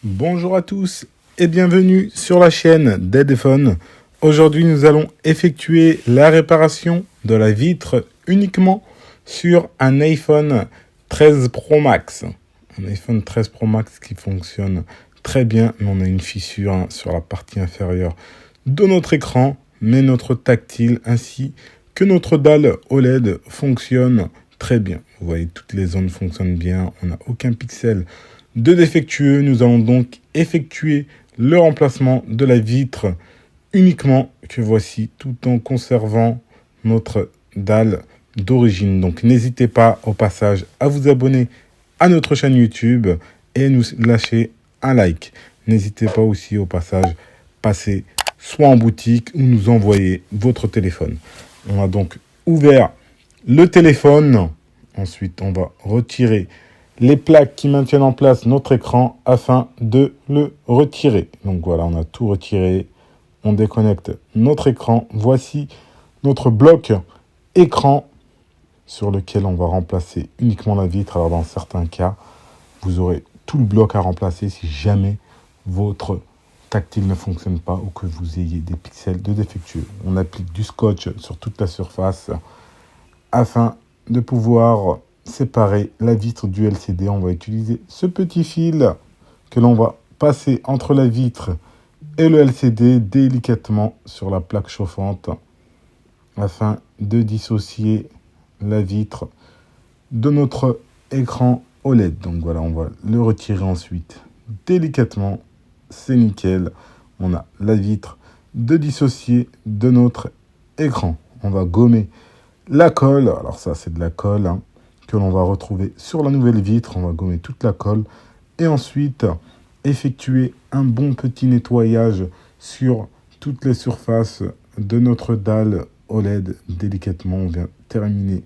Bonjour à tous et bienvenue sur la chaîne d'Edephone. Aujourd'hui, nous allons effectuer la réparation de la vitre uniquement sur un iPhone 13 Pro Max. Un iPhone 13 Pro Max qui fonctionne très bien, mais on a une fissure sur la partie inférieure de notre écran, mais notre tactile ainsi que notre dalle OLED fonctionne très bien. Vous voyez, toutes les zones fonctionnent bien, on n'a aucun pixel de défectueux. Nous allons donc effectuer le remplacement de la vitre uniquement que voici, tout en conservant notre dalle d'origine. Donc n'hésitez pas au passage à vous abonner à notre chaîne YouTube et nous lâcher un like. N'hésitez pas aussi au passage passer soit en boutique ou nous envoyer votre téléphone. On a donc ouvert le téléphone. Ensuite, on va retirer les plaques qui maintiennent en place notre écran afin de le retirer. Donc voilà, on a tout retiré. On déconnecte notre écran. Voici notre bloc écran sur lequel on va remplacer uniquement la vitre. Alors dans certains cas, vous aurez tout le bloc à remplacer si jamais votre tactile ne fonctionne pas ou que vous ayez des pixels de défectueux. On applique du scotch sur toute la surface afin de pouvoir séparer la vitre du LCD. On va utiliser ce petit fil que l'on va passer entre la vitre et le LCD délicatement sur la plaque chauffante afin de dissocier la vitre de notre écran OLED. Donc voilà, on va le retirer ensuite délicatement. C'est nickel. On a la vitre de dissocier de notre écran. On va gommer la colle. Alors ça, c'est de la colle que l'on va retrouver sur la nouvelle vitre. On va gommer toute la colle et ensuite effectuer un bon petit nettoyage sur toutes les surfaces de notre dalle OLED délicatement. On vient terminer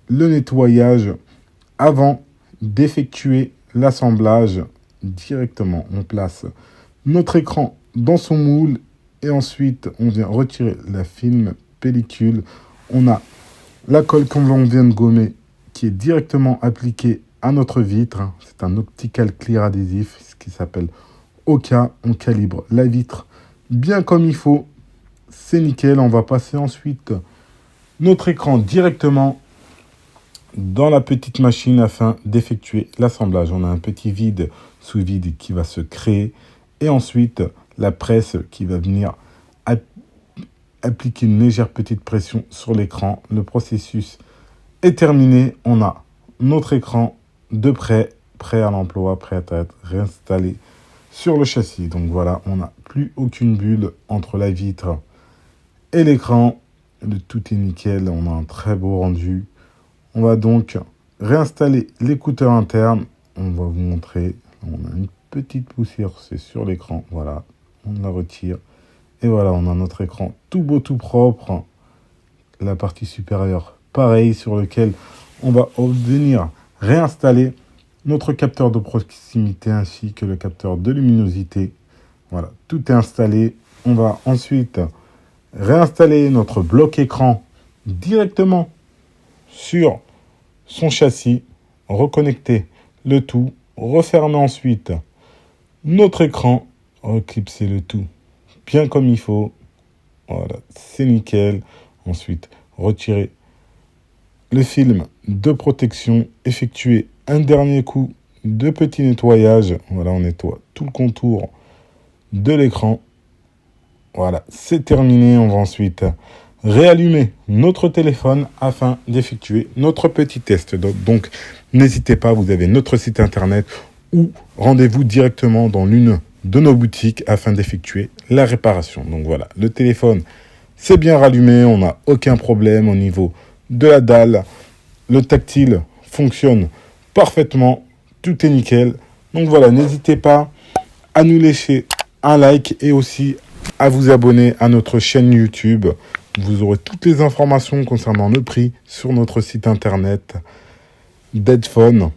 le nettoyage avant d'effectuer l'assemblage directement. On place notre écran dans son moule et ensuite on vient retirer la film pellicule. On a la colle qu'on vient de gommer qui est directement appliquée à notre vitre. C'est un optical clear adhésif, ce qui s'appelle Oka. On calibre la vitre bien comme il faut. C'est nickel. On va passer ensuite notre écran directement dans la petite machine afin d'effectuer l'assemblage. On a un petit vide sous vide qui va se créer et ensuite la presse qui va venir appliquer une légère petite pression sur l'écran. Le processus est terminé. On a notre écran de prêt à l'emploi, prêt à être réinstallé sur le châssis. Donc voilà, on n'a plus aucune bulle entre la vitre et l'écran. Le tout est nickel, on a un très beau rendu. On va donc réinstaller l'écouteur interne. On va vous montrer. On a une petite poussière, c'est sur l'écran. Voilà, on la retire. Et voilà, on a notre écran tout beau, tout propre. La partie supérieure, pareil, sur lequel on va venir réinstaller notre capteur de proximité ainsi que le capteur de luminosité. Voilà, tout est installé. On va ensuite réinstaller notre bloc écran directement sur son châssis, reconnecter le tout, refermer ensuite notre écran, reclipser le tout bien comme il faut. Voilà, c'est nickel. Ensuite, retirer le film de protection, effectuer un dernier coup de petit nettoyage. Voilà, on nettoie tout le contour de l'écran. Voilà, c'est terminé. On va ensuite réallumer notre téléphone afin d'effectuer notre petit test. Donc, n'hésitez pas, vous avez notre site internet ou rendez-vous directement dans l'une de nos boutiques afin d'effectuer la réparation. Donc voilà, le téléphone c'est bien rallumé, on n'a aucun problème au niveau de la dalle. Le tactile fonctionne parfaitement, tout est nickel. Donc voilà, n'hésitez pas à nous laisser un like et aussi à vous abonner à notre chaîne YouTube. Vous aurez toutes les informations concernant le prix sur notre site internet deadphone.fr.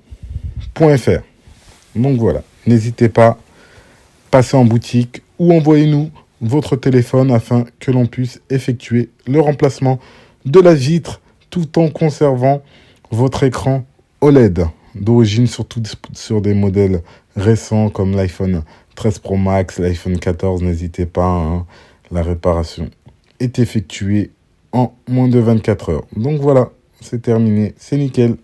Donc voilà, n'hésitez pas, passez en boutique ou envoyez-nous votre téléphone afin que l'on puisse effectuer le remplacement de la vitre tout en conservant votre écran OLED. d'origine, surtout sur des modèles récents comme l'iPhone 13 Pro Max, l'iPhone 14. N'hésitez pas, hein. La réparation est effectuée en moins de 24 heures. Donc voilà, c'est terminé, c'est nickel.